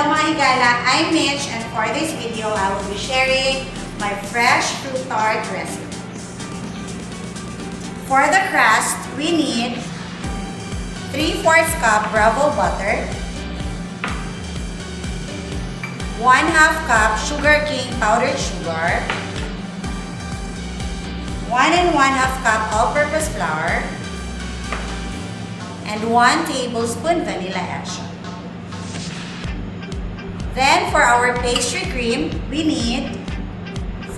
Hello mga higala, I'm Mitch, and for this video, I will be sharing my fresh fruit tart recipe. For the crust, we need 3/4 cup Bravo butter, 1/2 cup Sugar King powdered sugar, 1 1/2 cup all-purpose flour, and 1 tablespoon vanilla extract. Then for our pastry cream, we need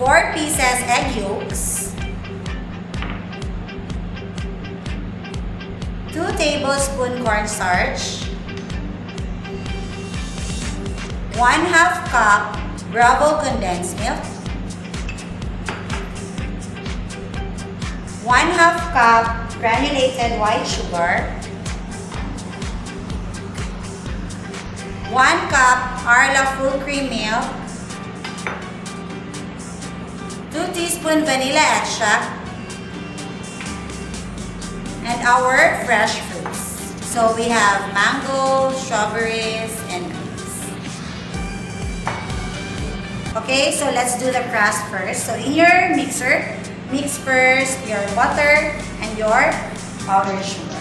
4 pieces egg yolks, 2 tablespoon cornstarch, 1/2 cup Bravo condensed milk, 1/2 cup granulated white sugar, 1 cup Arla full cream milk, 2 teaspoon vanilla extract, and our fresh fruits. So we have mango, strawberries, and grapes. Okay, so let's do the crust first. So in your mixer, mix first your butter and your powdered sugar.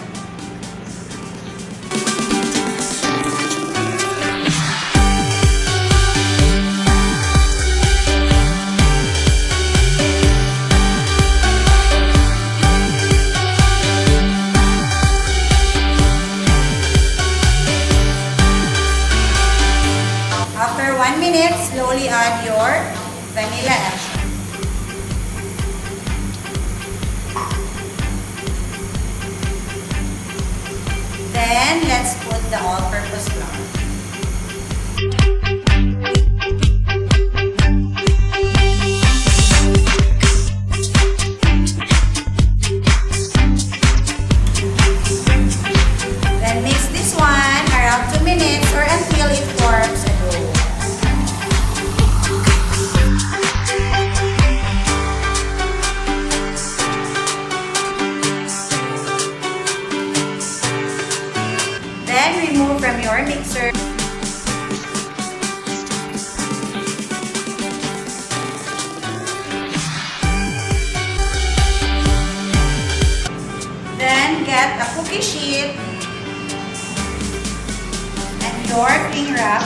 After 1 minute, slowly add your vanilla extract. Then, let's put the all-purpose flour. Then, mix this one around 2 minutes or until it forms a dough. Then remove from your mixer. Then get a cookie sheet and your cling wrap.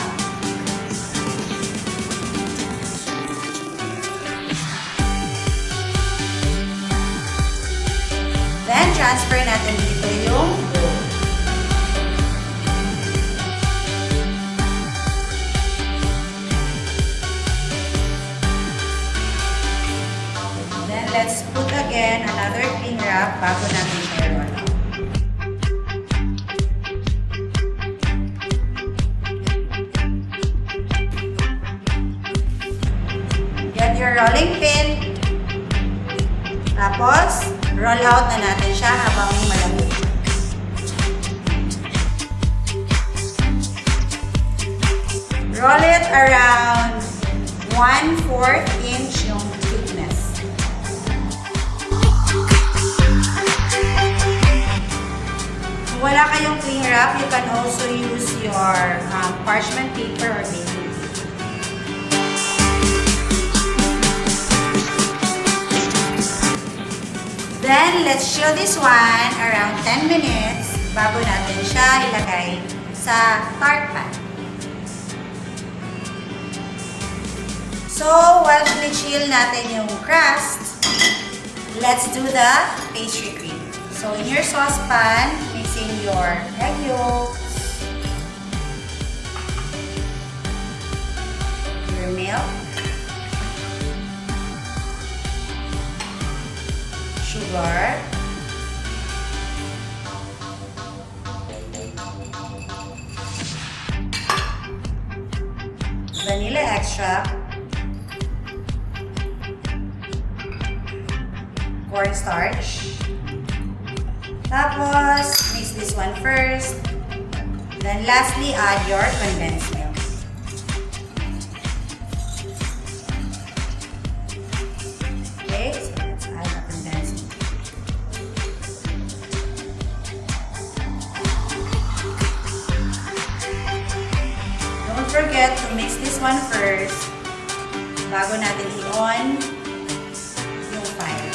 Then transfer natin dito yung dough. Let's put again another cling wrap bago natin siya i-roll out. Get your rolling pin. Tapos, roll out na natin siya habang malamig. Roll it around 1/4 inch yung thickness. Kung wala kayong cling wrap, you can also use your parchment paper or baking paper. Then, let's chill this one around 10 minutes bago natin siya ilagay sa tart pan. So, while chill natin yung crust, let's do the pastry cream. So, in your saucepan, mix in your egg yolks, your milk, sugar, vanilla extract, cornstarch. Tapos, mix this one first. Then, lastly, add your condensed milk. Okay, so let's add the condensed milk. Don't forget forget to mix this one first bago natin i-on yung fire.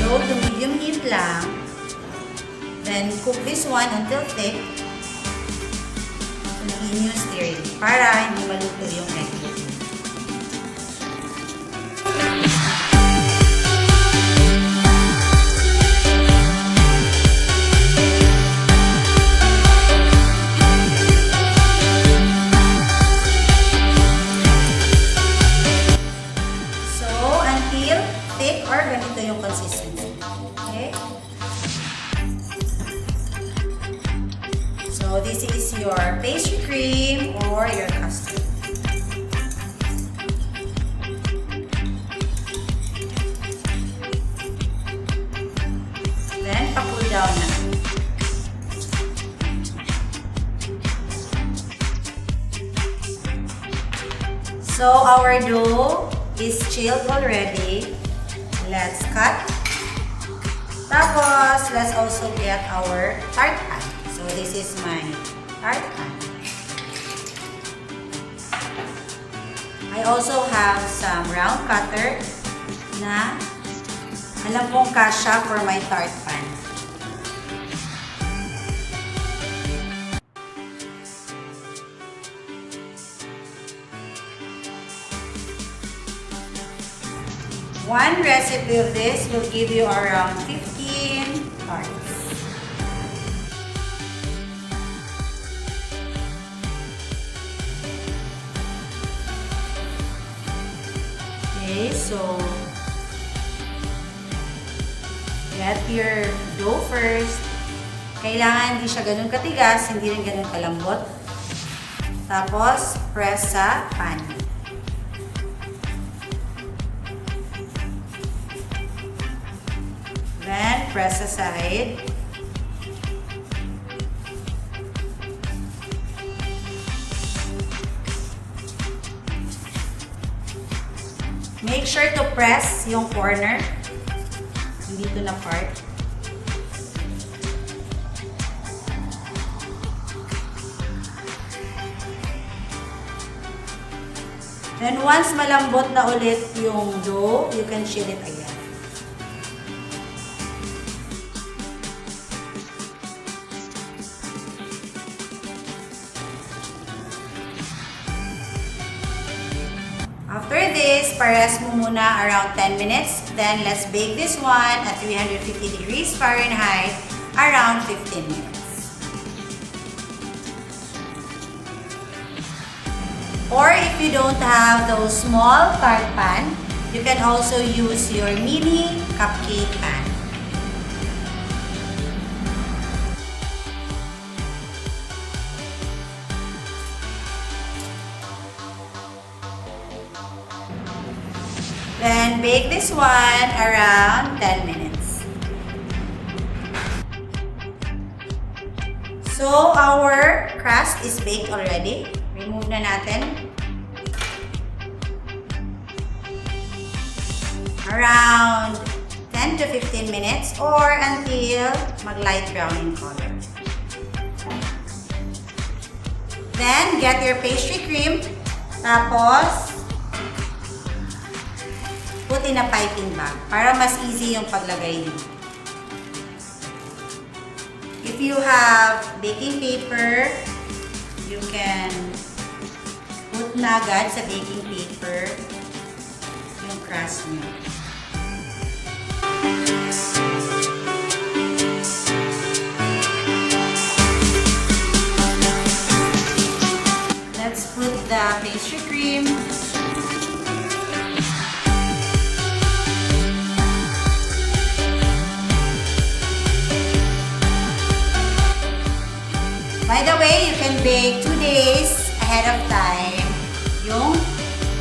Low to medium heat lang. Then cook this one until thick. Continue stirring para hindi maluto yung egg. Thick or ganito yung consistency. Okay? So, this is your pastry cream or your custard. Then, pa-cool down na. So, our dough is chilled already. Let's cut. Tapos, let's also get our tart pan. So, this is my tart pan. I also have some round cutter na alam kong kasya for my tart pan. One recipe of this will give you around 15 tarts. Okay, so get your dough first. Kailangan hindi siya ganun katigas, hindi rin ganun kalambot. Tapos, press sa pan. Then, press aside. Make sure to press yung corner. Dito na part. Then, once malambot na ulit yung dough, you can chill it again. After this, pares mo muna around 10 minutes. Then, let's bake this one at 350 degrees Fahrenheit around 15 minutes. Or if you don't have those small tart pan, you can also use your mini cupcake pan. Then, bake this one around 10 minutes. So, our crust is baked already. Remove na natin. Around 10 to 15 minutes or until mag-light brown in color. Then, get your pastry cream. Tapos, put in a piping bag para mas easy yung paglagay niyo. If you have baking paper, you can put na agad sa baking paper yung crust niyo. Let's put the pastry cream. By the way, you can bake 2 days ahead of time yung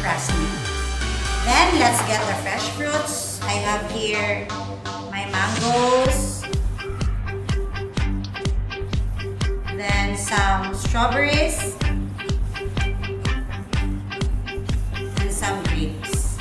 crust niyo. Then, let's get the fresh fruits. I have here my mangoes. Then, some strawberries. And some grapes.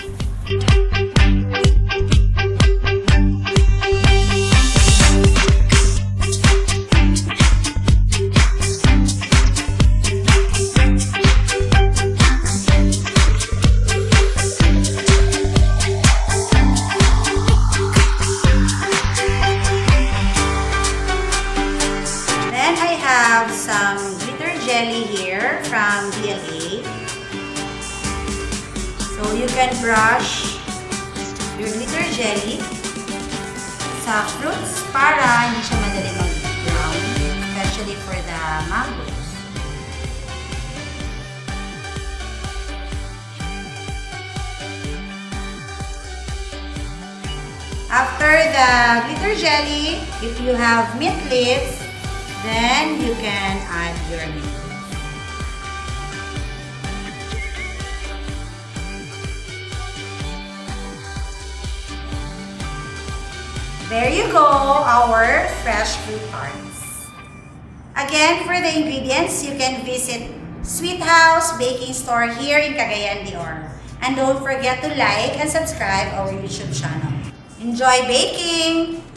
jelly here from DLA. So you can brush your glitter jelly sa fruits para hindi siya madali mag-brown, especially for the mangoes. After the glitter jelly, if you have mint leaves, then you can add your mint leaves. There you go, our fresh fruit tarts. Again, for the ingredients, you can visit Sweet House Baking Store here in Cagayan de Oro. And don't forget to like and subscribe our YouTube channel. Enjoy baking!